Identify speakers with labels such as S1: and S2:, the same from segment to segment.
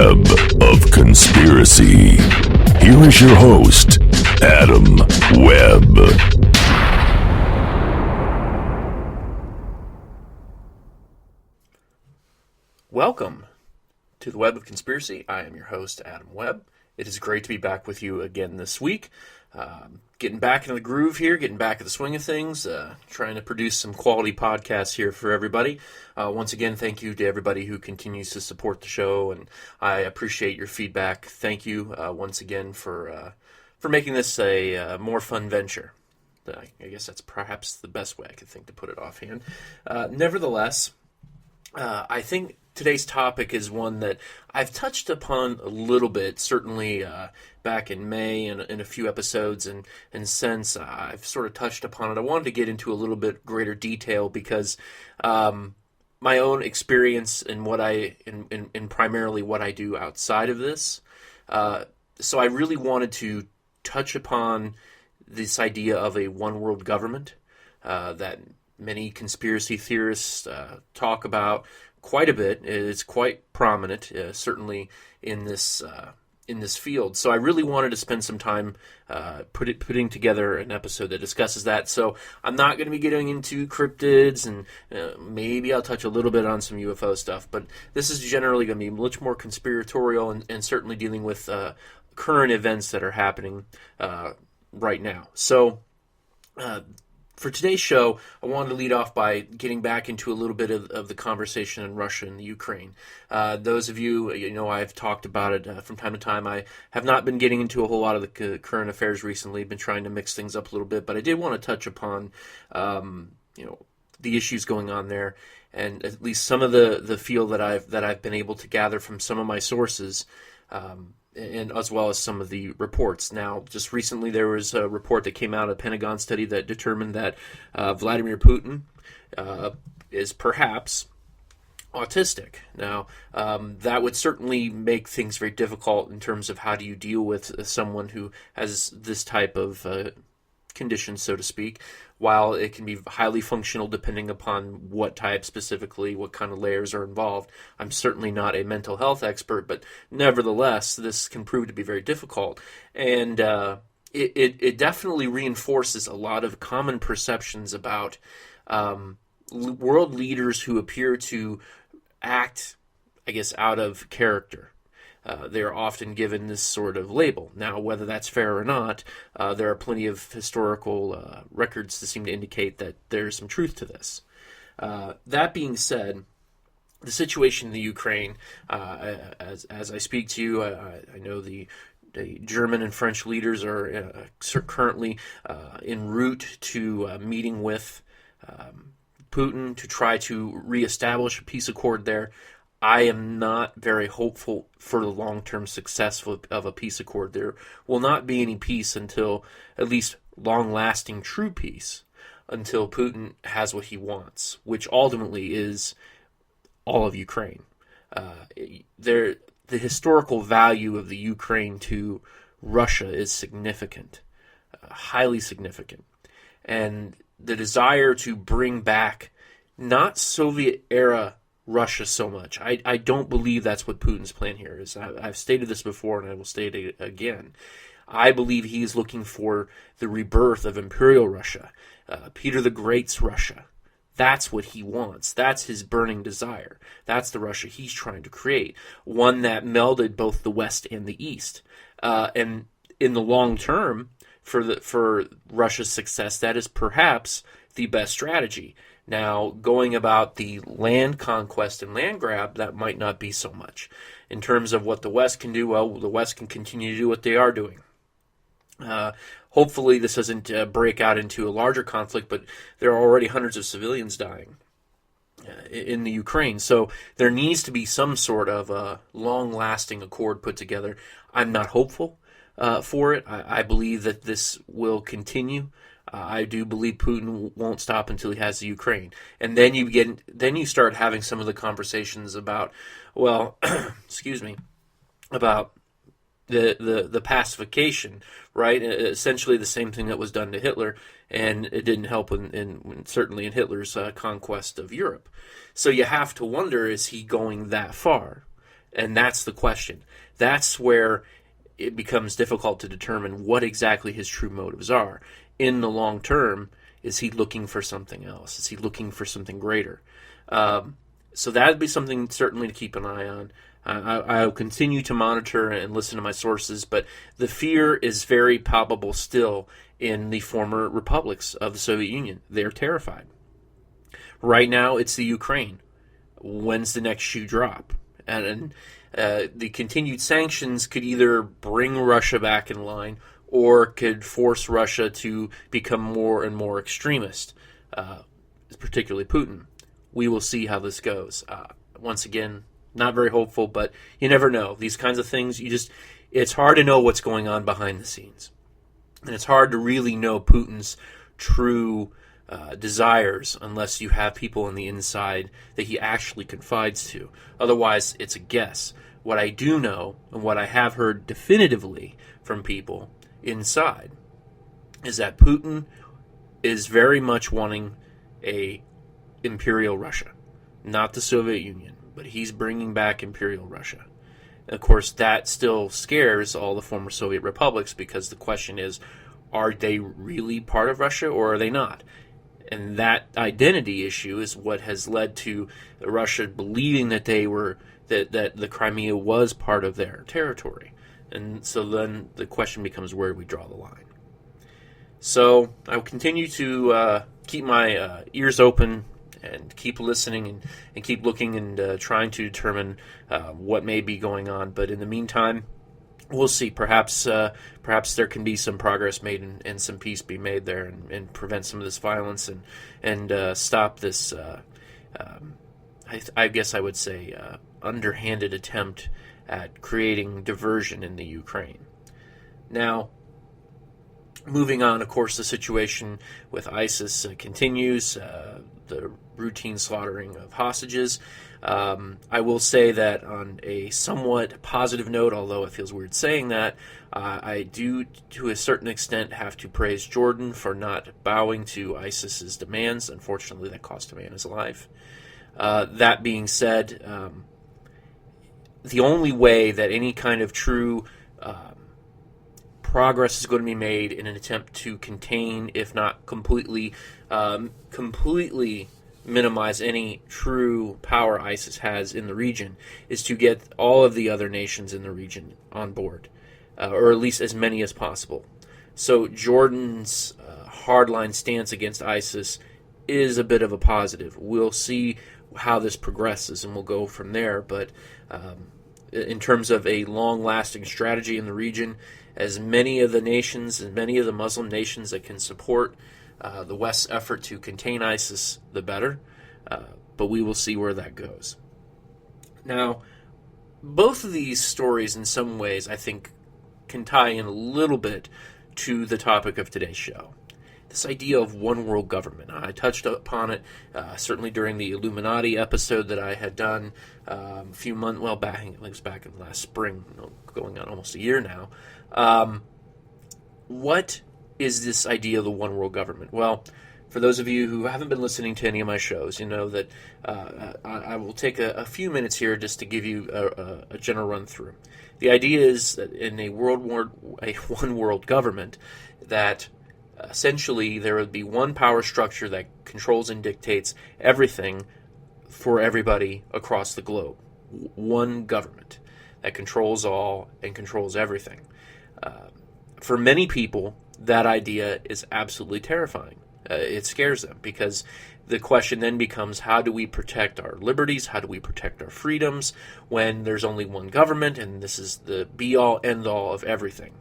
S1: Web of Conspiracy. Here is your host, Adam Webb.
S2: Welcome to the Web of Conspiracy. I am your host, Adam Webb. It is great to be back with you again this week. Getting back into the groove here, getting back in the swing of things, trying to produce some quality podcasts here for everybody. Once again, thank you to everybody who continues to support the show, and I appreciate your feedback. Thank you once again for making this a more fun venture. I guess that's perhaps the best way I could think to put it offhand. Nevertheless, I think today's topic is one that I've touched upon a little bit, certainly back in May in a few episodes, and since I've sort of touched upon it. I wanted to get into a little bit greater detail because my own experience and what in primarily what I do outside of this. So I really wanted to touch upon this idea of a one world government that many conspiracy theorists talk about quite a bit. It's quite prominent, certainly in this field. So I really wanted to spend some time putting together an episode that discusses that. So I'm not going to be getting into cryptids, and maybe I'll touch a little bit on some UFO stuff, but this is generally going to be much more conspiratorial and certainly dealing with current events that are happening right now. So for today's show, I wanted to lead off by getting back into a little bit of the conversation in Russia and the Ukraine. Those of you, I've talked about it from time to time. I have not been getting into a whole lot of the current affairs recently. I've been trying to mix things up a little bit, but I did want to touch upon, the issues going on there, and at least some of the feel that I've been able to gather from some of my sources. And as well as some of the reports. Now, just recently there was a report that came out, a Pentagon study that determined that Vladimir Putin is perhaps autistic. Now, that would certainly make things very difficult in terms of how do you deal with someone who has this type of condition, so to speak. While it can be highly functional depending upon what type specifically, what kind of layers are involved. I'm certainly not a mental health expert, but nevertheless, this can prove to be very difficult. And it definitely reinforces a lot of common perceptions about world leaders who appear to act, I guess, out of character. They're often given this sort of label. Now, whether that's fair or not, there are plenty of historical records that seem to indicate that there's some truth to this. That being said, the situation in the Ukraine, as I speak to you, I know the German and French leaders are currently en route to meeting with Putin to try to reestablish a peace accord there. I am not very hopeful for the long-term success of a peace accord. There will not be any peace until, at least long-lasting true peace, until Putin has what he wants, which ultimately is all of Ukraine. The historical value of the Ukraine to Russia is significant, highly significant. And the desire to bring back not Soviet-era Russia so much. I don't believe that's what Putin's plan here is. I've stated this before, and I will state it again. I believe he is looking for the rebirth of Imperial Russia, Peter the Great's Russia. That's what he wants. That's his burning desire. That's the Russia he's trying to create, one that melded both the West and the East. And in the long term, for Russia's success, that is perhaps the best strategy. Now, going about the land conquest and land grab, that might not be so much. In terms of what the West can do, well, the West can continue to do what they are doing. Hopefully this doesn't break out into a larger conflict, but there are already hundreds of civilians dying in the Ukraine. So there needs to be some sort of long-lasting accord put together. I'm not hopeful for it. I believe that this will continue. I do believe Putin won't stop until he has the Ukraine, and then you start having some of the conversations about, well, excuse me, about the pacification, right? Essentially the same thing that was done to Hitler, and it didn't help certainly in Hitler's conquest of Europe. So you have to wonder, is he going that far? And that's the question. That's where it becomes difficult to determine what exactly his true motives are. In the long term, is he looking for something else? Is he looking for something greater? So that would be something certainly to keep an eye on. I'll continue to monitor and listen to my sources, but the fear is very palpable still in the former republics of the Soviet Union. They're terrified. Right now, it's the Ukraine. When's the next shoe drop? And the continued sanctions could either bring Russia back in line or could force Russia to become more and more extremist, particularly Putin. We will see how this goes. Once again, not very hopeful, but you never know. These kinds of things, it's hard to know what's going on behind the scenes. And it's hard to really know Putin's true desires unless you have people on the inside that he actually confides to. Otherwise, it's a guess. What I do know, and what I have heard definitively from people inside, is that Putin is very much wanting a Imperial Russia. Not the Soviet Union, but he's bringing back Imperial Russia. And of course, that still scares all the former Soviet republics because the question is, are they really part of Russia or are they not? And that identity issue is what has led to Russia believing that they were that the Crimea was part of their territory. And so then the question becomes, where do we draw the line? So I will continue to keep my ears open and keep listening and keep looking and trying to determine what may be going on. But in the meantime, we'll see. Perhaps there can be some progress made and some peace be made there and prevent some of this violence and stop this, I guess I would say, underhanded attempt at creating diversion in the Ukraine. Now, moving on, of course, the situation with ISIS continues, the routine slaughtering of hostages. I will say that on a somewhat positive note, although it feels weird saying that, I do, to a certain extent, have to praise Jordan for not bowing to ISIS's demands. Unfortunately, that cost a man his life. That being said, the only way that any kind of true progress is going to be made in an attempt to contain, if not completely minimize any true power ISIS has in the region, is to get all of the other nations in the region on board, or at least as many as possible. So Jordan's hardline stance against ISIS is a bit of a positive. We'll see how this progresses, and we'll go from there. But in terms of a long-lasting strategy in the region, as many of the nations and many of the Muslim nations that can support the West's effort to contain ISIS, the better. But we will see where that goes. Now, both of these stories, in some ways, I think, can tie in a little bit to the topic of today's show. This idea of one world government. I touched upon it certainly during the Illuminati episode that I had done a few months, back, I think it was back in last spring, going on almost a year now. What is this idea of the one world government? Well, for those of you who haven't been listening to any of my shows, you know that I will take a few minutes here just to give you a general run through. The idea is that in a one world government, that essentially there would be one power structure that controls and dictates everything for everybody across the globe. One government that controls all and controls everything. For many people, that idea is absolutely terrifying. It scares them because the question then becomes, how do we protect our liberties? How do we protect our freedoms when there's only one government and this is the be-all, end-all of everything?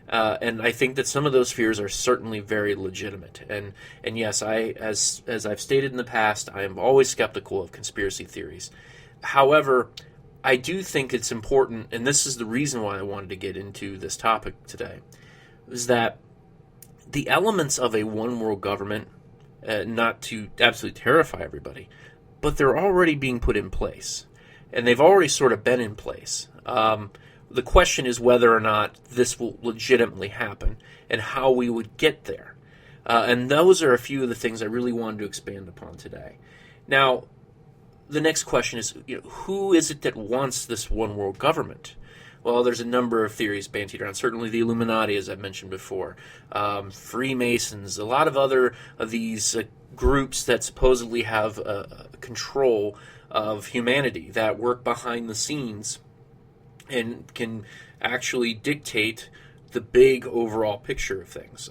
S2: And I think that some of those fears are certainly very legitimate. And yes, as I've stated in the past, I am always skeptical of conspiracy theories. However, I do think it's important, and this is the reason why I wanted to get into this topic today, is that the elements of a one-world government, not to absolutely terrify everybody, but they're already being put in place. And they've already sort of been in place. The question is whether or not this will legitimately happen and how we would get there. And those are a few of the things I really wanted to expand upon today. Now, the next question is, who is it that wants this one world government? Well, there's a number of theories bandied around. Certainly the Illuminati, as I mentioned before, Freemasons, a lot of other of these groups that supposedly have control of humanity, that work behind the scenes and can actually dictate the big overall picture of things.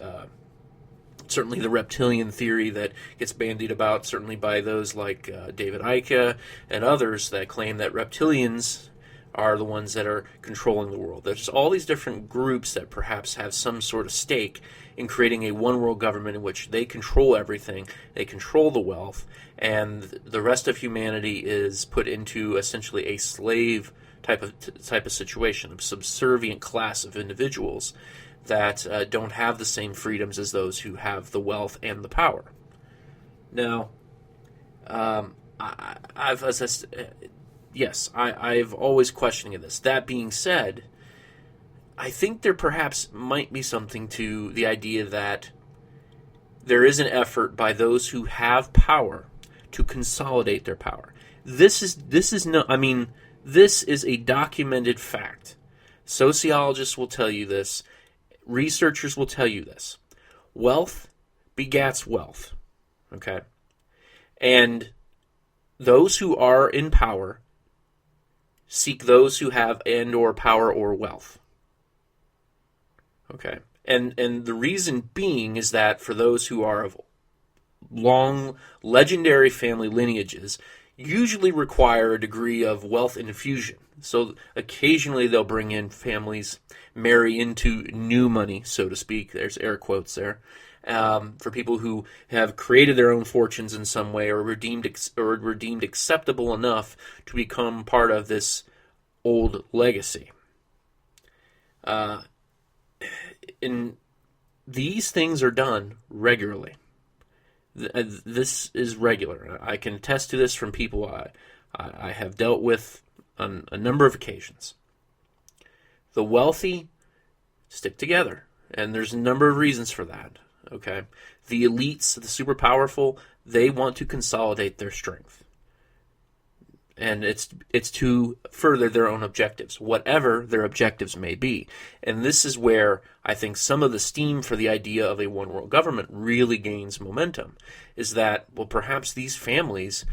S2: Certainly the reptilian theory that gets bandied about, certainly by those like David Icke and others that claim that reptilians are the ones that are controlling the world. There's all these different groups that perhaps have some sort of stake in creating a one world government in which they control everything, they control the wealth, and the rest of humanity is put into essentially a slave type of situation, a subservient class of individuals that don't have the same freedoms as those who have the wealth and the power. Now, I've always questioning this. That being said, I think there perhaps might be something to the idea that there is an effort by those who have power to consolidate their power. This is a documented fact. Sociologists will tell you this. Researchers will tell you this. Wealth begats wealth. Okay? And those who are in power seek those who have and or power or wealth. Okay? And the reason being is that for those who are of long, legendary family lineages, usually require a degree of wealth infusion. So occasionally they'll bring in families, marry into new money, so to speak. There's air quotes there. For people who have created their own fortunes in some way or were deemed acceptable enough to become part of this old legacy. And these things are done regularly. This is regular. I can attest to this from people I have dealt with on a number of occasions. The wealthy stick together, and there's a number of reasons for that. Okay, the elites, the super powerful, they want to consolidate their strength, and it's to further their own objectives, whatever their objectives may be. And this is where I think some of the steam for the idea of a one world government really gains momentum, is that, well, perhaps these families,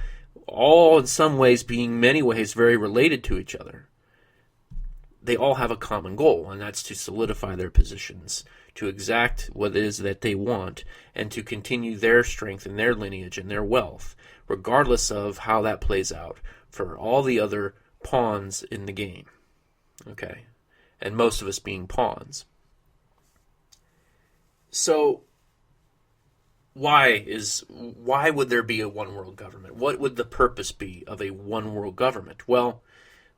S2: all in some ways being many ways very related to each other, they all have a common goal, and that's to solidify their positions, to exact what it is that they want, and to continue their strength and their lineage and their wealth, regardless of how that plays out for all the other pawns in the game. Okay? And most of us being pawns. So, why would there be a one world government? What would the purpose be of a one world government? Well,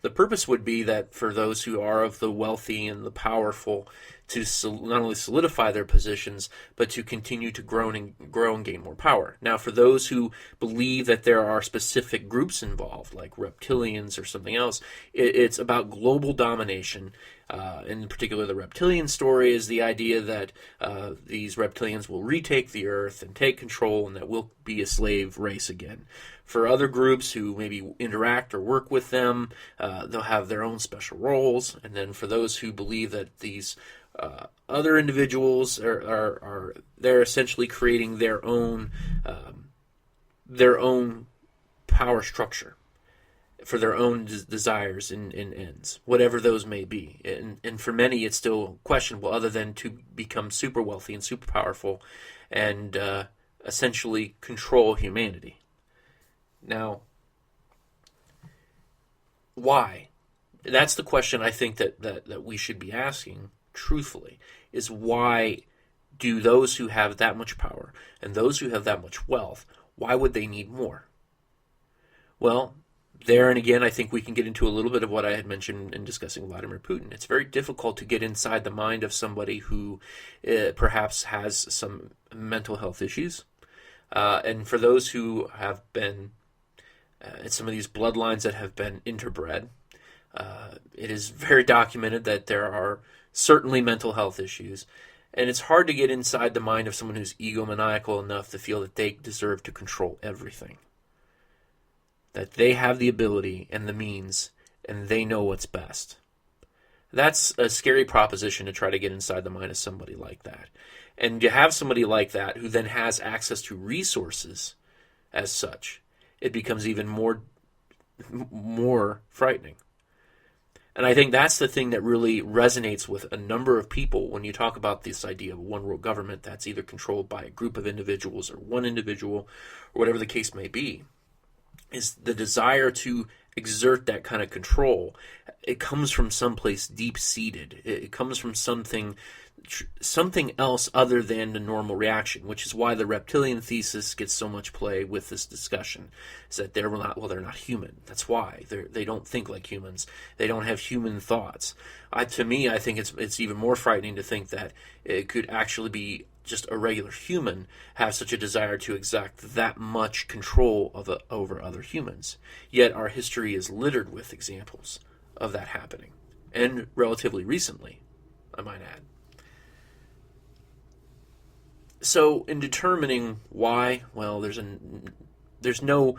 S2: the purpose would be that for those who are of the wealthy and the powerful to not only solidify their positions, but to continue to grow and gain more power. Now, for those who believe that there are specific groups involved, like reptilians or something else, it's about global domination. In particular, the reptilian story is the idea that these reptilians will retake the earth and take control, and that we'll be a slave race again. For other groups who maybe interact or work with them, they'll have their own special roles. And then for those who believe that these other individuals they're essentially creating their own power structure for their own desires and ends, whatever those may be. And for many, it's still questionable, other than to become super wealthy and super powerful and essentially control humanity. Now, why? That's the question I think that we should be asking, truthfully, is why do those who have that much power and those who have that much wealth, why would they need more? Well, there and again, I think we can get into a little bit of what I had mentioned in discussing Vladimir Putin. It's very difficult to get inside the mind of somebody who perhaps has some mental health issues. And for those who have been in some of these bloodlines that have been interbred, it is very documented that there are certainly mental health issues. And it's hard to get inside the mind of someone who's egomaniacal enough to feel that they deserve to control everything. that they have the ability and the means, and they know what's best. That's a scary proposition to try to get inside the mind of somebody like that. And to have somebody like that who then has access to resources as such, it becomes even more frightening. And I think that's the thing that really resonates with a number of people when you talk about this idea of one world government that's either controlled by a group of individuals or one individual, or whatever the case may be, is the desire to exert that kind of control. It comes from someplace deep-seated. It comes from something else other than the normal reaction, which is why the reptilian thesis gets so much play with this discussion, is that they're not human. That's why they don't think like humans. They don't have human thoughts. To me, I think it's even more frightening to think that it could actually be just a regular human have such a desire to exact that much control over other humans. Yet our history is littered with examples of that happening, and relatively recently, I might add. So in determining why, well, there's no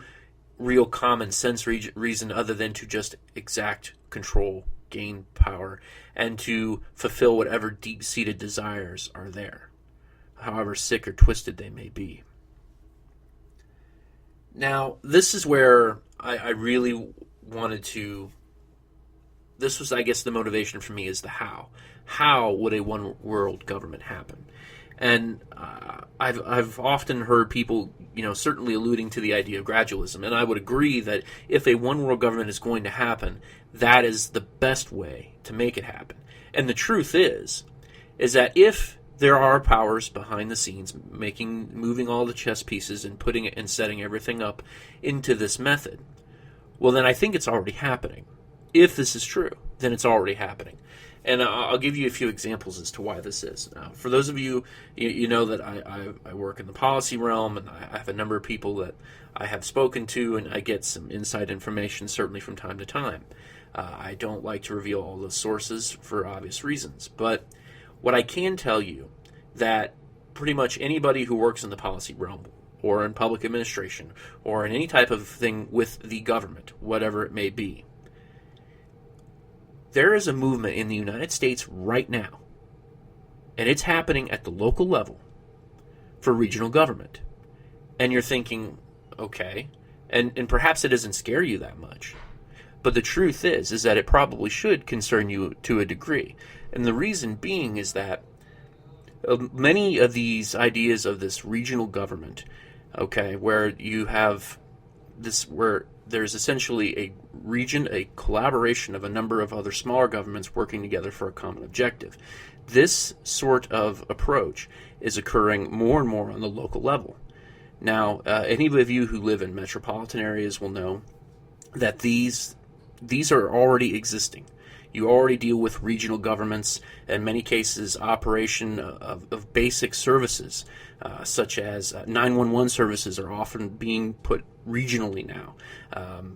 S2: real common sense reason other than to just exact control, gain power, and to fulfill whatever deep-seated desires are there, however sick or twisted they may be. Now, this is where I really wanted to... This was, I guess, the motivation for me is the how. How would a one-world government happen? And I've often heard people, certainly alluding to the idea of gradualism, and I would agree that if a one-world government is going to happen, that is the best way to make it happen. And the truth is that if there are powers behind the scenes moving all the chess pieces and putting it and setting everything up into this method, well, then I think it's already happening. If this is true, then it's already happening. And I'll give you a few examples as to why this is. Now, for those of you, you know that I work in the policy realm, and I have a number of people that I have spoken to, and I get some inside information certainly from time to time. I don't like to reveal all the sources for obvious reasons, but what I can tell you that pretty much anybody who works in the policy realm or in public administration or in any type of thing with the government, whatever it may be, there is a movement in the United States right now, and it's happening at the local level for regional government. And you're thinking, okay, and perhaps it doesn't scare you that much. But the truth is that it probably should concern you to a degree. And the reason being is that many of these ideas of this regional government, okay, where you have this, where there's essentially a region, a collaboration of a number of other smaller governments working together for a common objective. This sort of approach is occurring more and more on the local level. Now, any of you who live in metropolitan areas will know that these are already existing. You already deal with regional governments, in many cases operation of basic services, such as 911 services are often being put regionally now.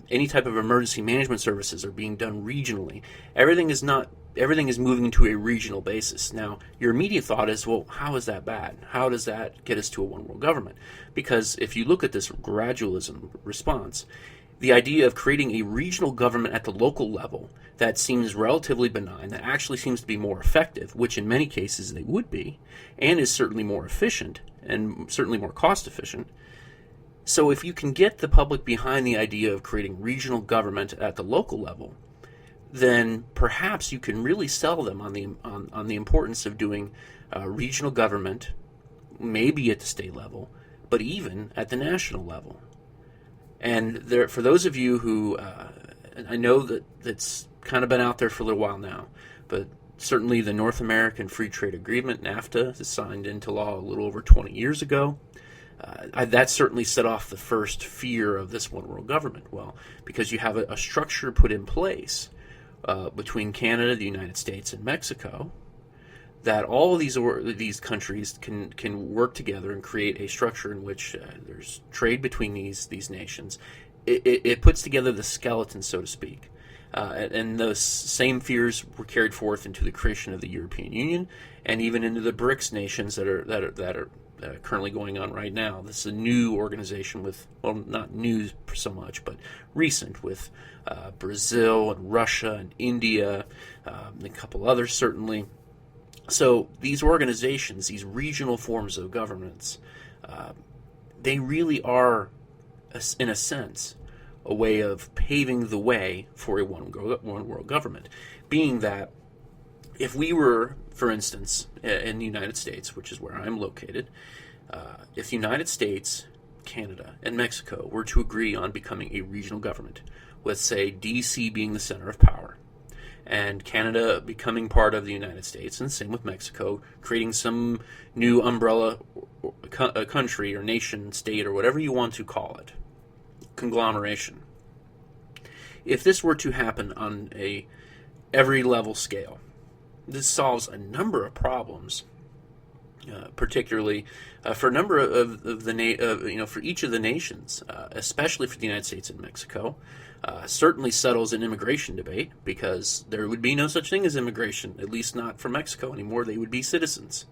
S2: Any type of emergency management services are being done regionally. Everything is moving to a regional basis. Now, your immediate thought is, well, how is that bad? How does that get us to a one-world government? Because if you look at this gradualism response, the idea of creating a regional government at the local level that seems relatively benign, that actually seems to be more effective, which in many cases they would be, and is certainly more efficient and certainly more cost efficient. So if you can get the public behind the idea of creating regional government at the local level, then perhaps you can really sell them on the importance of doing regional government, maybe at the state level, but even at the national level. And there, for those of you who, I know that it's kind of been out there for a little while now, but certainly the North American Free Trade Agreement, NAFTA, is signed into law a little over 20 years ago. That certainly set off the first fear of this one-world government. Well, because you have a structure put in place between Canada, the United States, and Mexico, that all of these countries can work together and create a structure in which there's trade between these nations. It puts together the skeleton, so to speak. And those same fears were carried forth into the creation of the European Union and even into the BRICS nations that currently going on right now. This is a new organization with, well, not new so much, but recent, with Brazil and Russia and India, and a couple others certainly. So these organizations, these regional forms of governments, they really are, in a sense, a way of paving the way for a one world government. Being that if we were, for instance, in the United States, which is where I'm located, if the United States, Canada, and Mexico were to agree on becoming a regional government, with, say, D.C. being the center of power, and Canada becoming part of the United States, and same with Mexico, creating some new umbrella country or nation, state, or whatever you want to call it, conglomeration. If this were to happen on a every level scale, this solves a number of problems, particularly for a number of the for each of the nations, especially for the United States and Mexico. Certainly settles an immigration debate, because there would be no such thing as immigration, at least not for Mexico anymore. They would be citizens.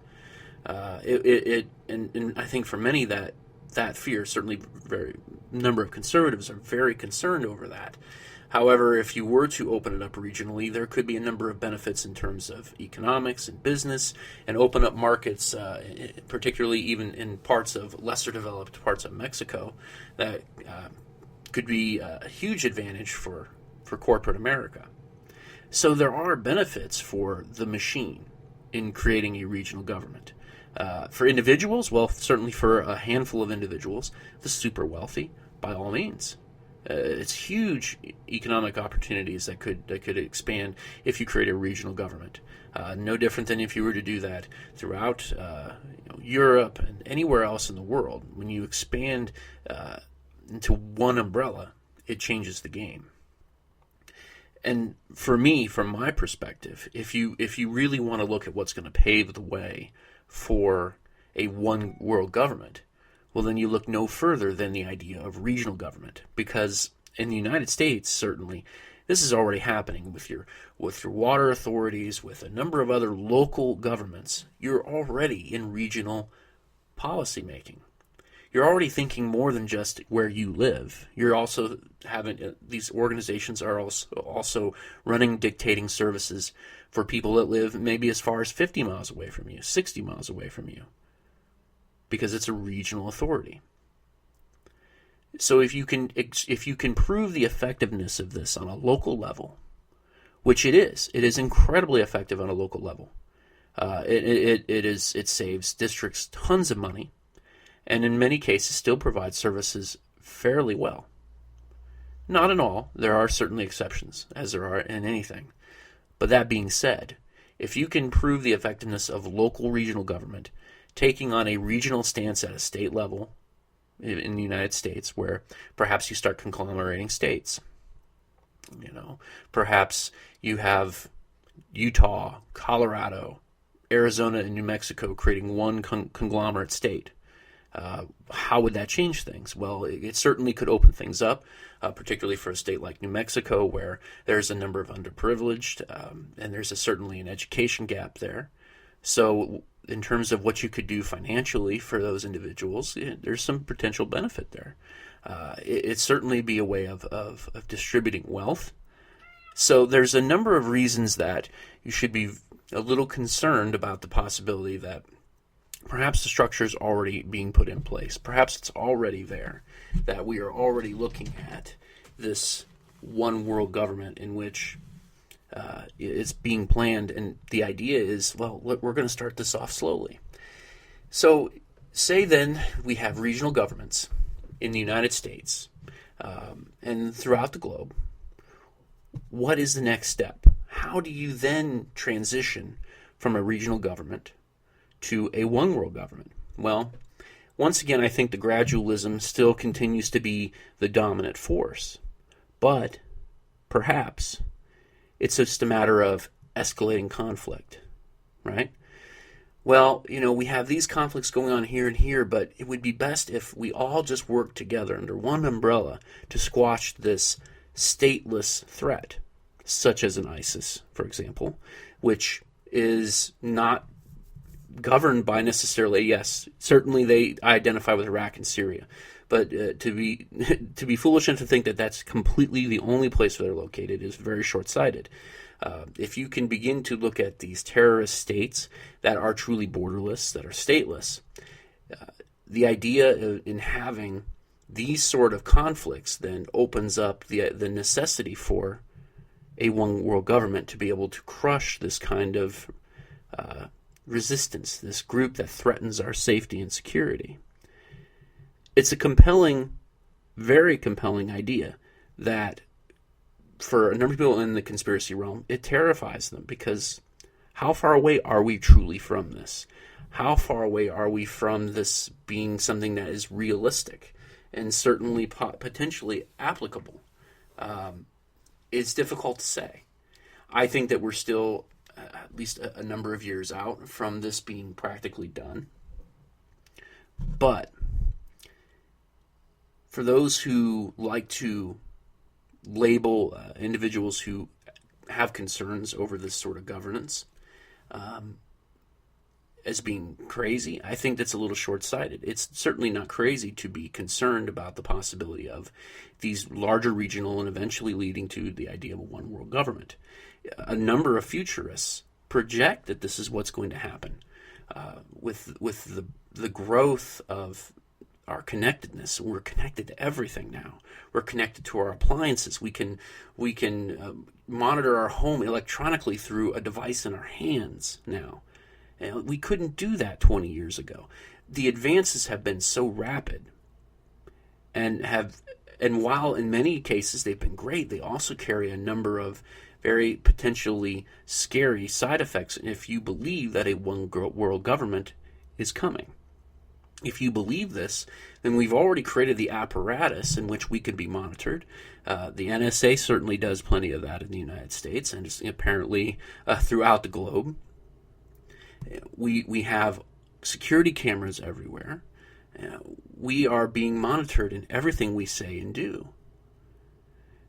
S2: And I think for many that fear, certainly very number of conservatives are very concerned over that. However, if you were to open it up regionally, there could be a number of benefits in terms of economics and business, and open up markets, particularly even in parts of lesser developed parts of Mexico, that could be a huge advantage for corporate America. So there are benefits for the machine in creating a regional government. For individuals, well, certainly for a handful of individuals, the super wealthy, by all means. It's huge economic opportunities that could expand if you create a regional government. No different than if you were to do that throughout Europe and anywhere else in the world. When you expand into one umbrella, it changes the game. And for me, from my perspective, if you really want to look at what's going to pave the way for a one world government, well, then you look no further than the idea of regional government, because in the United States, certainly, this is already happening with your water authorities, with a number of other local governments. You're already in regional policy making. You're already thinking more than just where you live. You're also having these organizations are also running dictating services for people that live maybe as far as 50 miles away from you, 60 miles away from you, because it's a regional authority. So if you can prove the effectiveness of this on a local level, which it is incredibly effective on a local level. It saves districts tons of money, and in many cases still provides services fairly well. Not in all. There are certainly exceptions, as there are in anything. But that being said, if you can prove the effectiveness of local regional government, taking on a regional stance at a state level in the United States, where perhaps you start conglomerating states. Perhaps you have Utah, Colorado, Arizona, and New Mexico creating one conglomerate state. How would that change things? Well, it certainly could open things up, particularly for a state like New Mexico, where there's a number of underprivileged, and there's certainly an education gap there. So in terms of what you could do financially for those individuals, there's some potential benefit there. It'd certainly be a way of distributing wealth. So there's a number of reasons that you should be a little concerned about the possibility that perhaps the structure is already being put in place. Perhaps it's already there, that we are already looking at this one world government in which it's being planned, and the idea is, well, we're going to start this off slowly. So say then we have regional governments in the United States and throughout the globe. What is the next step? How do you then transition from a regional government to a one world government? Well, once again, I think the gradualism still continues to be the dominant force, but perhaps it's just a matter of escalating conflict, right? Well, we have these conflicts going on here and here, but it would be best if we all just worked together under one umbrella to squash this stateless threat, such as an ISIS, for example, which is not governed by necessarily, yes, certainly they identify with Iraq and Syria. But to be foolish enough to think that that's completely the only place where they're located is very short-sighted. If you can begin to look at these terrorist states that are truly borderless, that are stateless, the idea in having these sort of conflicts then opens up the necessity for a one world government to be able to crush this kind of resistance, this group that threatens our safety and security. It's a compelling, very compelling idea that for a number of people in the conspiracy realm, it terrifies them, because how far away are we truly from this? How far away are we from this being something that is realistic and certainly potentially applicable? It's difficult to say. I think that we're still at least a number of years out from this being practically done. But for those who like to label individuals who have concerns over this sort of governance as being crazy, I think that's a little short-sighted. It's certainly not crazy to be concerned about the possibility of these larger regional and eventually leading to the idea of a one-world government. A number of futurists project that this is what's going to happen with the growth of our connectedness. We're connected to everything now. We're connected to our appliances. We can monitor our home electronically through a device in our hands now. We couldn't do that 20 years ago. The advances have been so rapid, and while in many cases they've been great, they also carry a number of very potentially scary side effects if you believe that a one world government is coming. If you believe this, then we've already created the apparatus in which we can be monitored. The NSA certainly does plenty of that in the United States, and apparently throughout the globe. We have security cameras everywhere. We are being monitored in everything we say and do.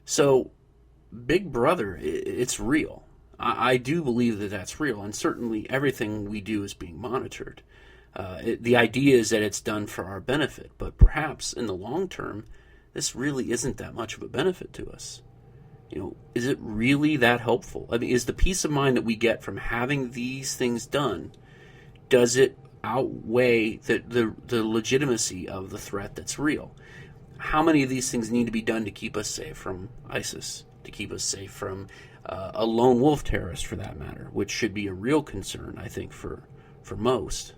S2: So, Big Brother, it's real. I do believe that that's real, and certainly everything we do is being monitored. The idea is that it's done for our benefit, but perhaps in the long term, this really isn't that much of a benefit to us. Is it really that helpful? I mean, is the peace of mind that we get from having these things done, does it outweigh the legitimacy of the threat that's real? How many of these things need to be done to keep us safe from ISIS, to keep us safe from a lone wolf terrorist, for that matter, which should be a real concern, I think, for most.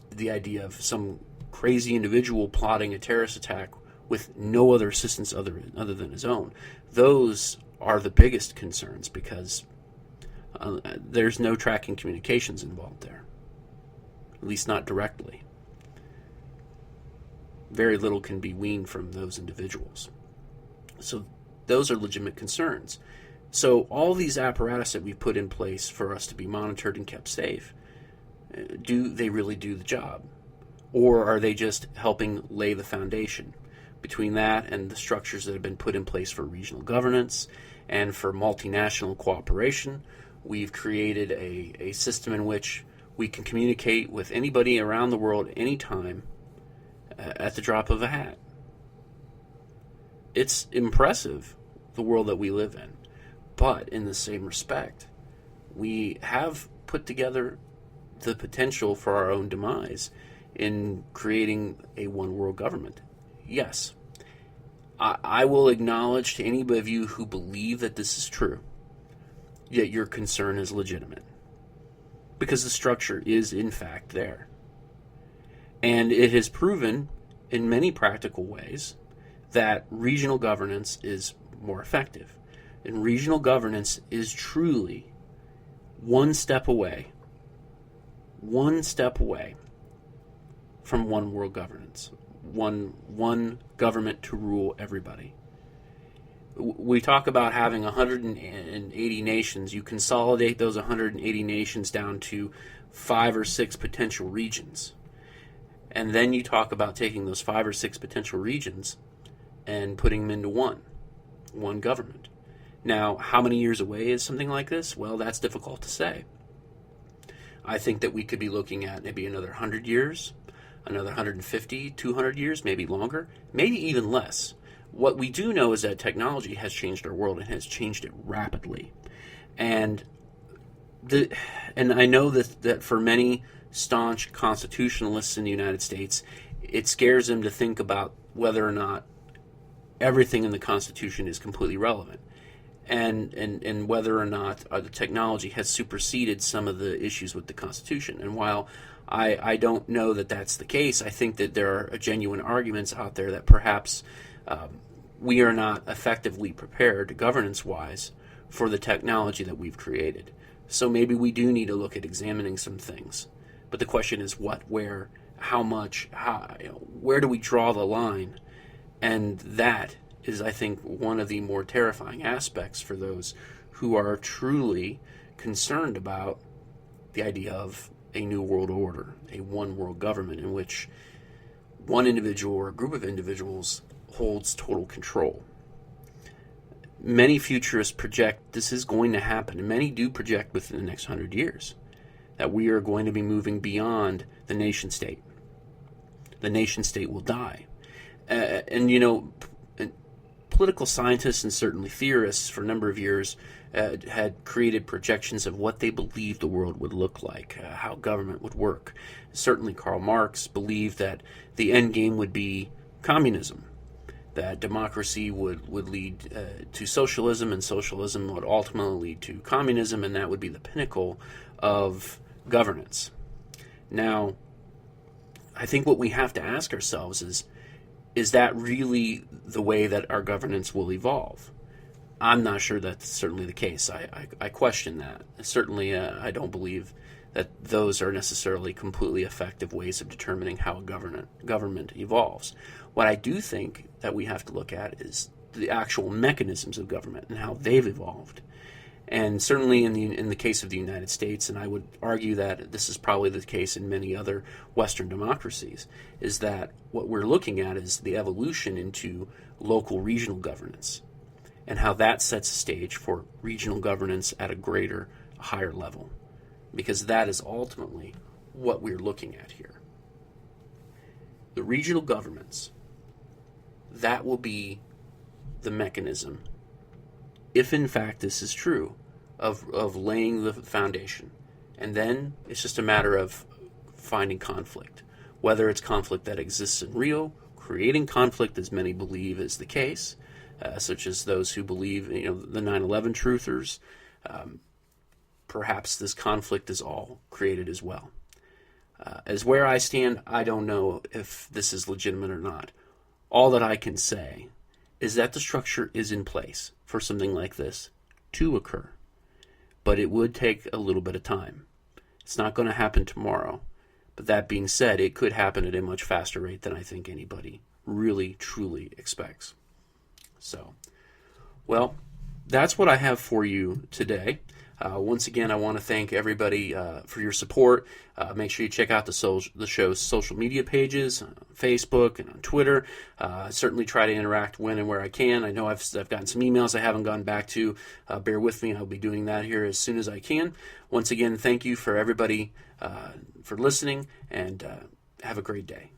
S2: The idea of some crazy individual plotting a terrorist attack with no other assistance other than his own. Those are the biggest concerns, because there's no tracking communications involved there, at least not directly. Very little can be weaned from those individuals. So those are legitimate concerns. So all these apparatus that we've put in place for us to be monitored and kept safe, do they really do the job? Or are they just helping lay the foundation? Between that and the structures that have been put in place for regional governance and for multinational cooperation, we've created a system in which we can communicate with anybody around the world anytime at the drop of a hat. It's impressive, the world that we live in. But in the same respect, we have put together the potential for our own demise in creating a one-world government. Yes, I will acknowledge to any of you who believe that this is true, yet your concern is legitimate, because the structure is in fact there. And it has proven in many practical ways that regional governance is more effective. And regional governance is truly one step away from one world governance, one government to rule everybody. We talk about having 180 nations. You consolidate those 180 nations down to 5 or 6 potential regions. And then you talk about taking those 5 or 6 potential regions and putting them into one government. Now, how many years away is something like this? Well, that's difficult to say. I think that we could be looking at maybe another 100 years, another 150, 200 years, maybe longer, maybe even less. What we do know is that technology has changed our world and has changed it rapidly. And I know that for many staunch constitutionalists in the United States, it scares them to think about whether or not everything in the Constitution is completely relevant, and whether or not the technology has superseded some of the issues with the Constitution. And while I don't know that that's the case, I think that there are genuine arguments out there that perhaps we are not effectively prepared, governance-wise, for the technology that we've created. So maybe we do need to look at examining some things. But the question is what, where, how much, where do we draw the line? And that is, I think, one of the more terrifying aspects for those who are truly concerned about the idea of a new world order, a one-world government in which one individual or a group of individuals holds total control. Many futurists project this is going to happen, and many do project within the next 100 years that we are going to be moving beyond the nation state. The nation state will die. Political scientists and certainly theorists for a number of years had created projections of what they believed the world would look like, how government would work. Certainly Karl Marx believed that the end game would be communism, that democracy would lead to socialism, and socialism would ultimately lead to communism, and that would be the pinnacle of governance. Now, I think what we have to ask ourselves is that really the way that our governance will evolve? I'm not sure that's certainly the case. I question that. Certainly, I don't believe that those are necessarily completely effective ways of determining how a government evolves. What I do think that we have to look at is the actual mechanisms of government and how they've evolved. And certainly in the case of the United States, and I would argue that this is probably the case in many other Western democracies, is that what we're looking at is the evolution into local regional governance and how that sets a stage for regional governance at a higher level, because that is ultimately what we're looking at here. The regional governments, that will be the mechanism, if in fact this is true, of laying the foundation. And then it's just a matter of finding conflict, whether it's conflict that exists in Rio, creating conflict as many believe is the case, such as those who believe, the 9/11 truthers. Perhaps this conflict is all created as well. As where I stand, I don't know if this is legitimate or not. All that I can say is that the structure is in place for something like this to occur. But it would take a little bit of time. It's not going to happen tomorrow. But that being said, it could happen at a much faster rate than I think anybody really, truly expects. So, well, that's what I have for you today. Once again, I want to thank everybody for your support. Make sure you check out the show's social media pages, on Facebook and on Twitter. Certainly try to interact when and where I can. I know I've gotten some emails I haven't gone back to. Bear with me. I'll be doing that here as soon as I can. Once again, thank you for everybody for listening, and have a great day.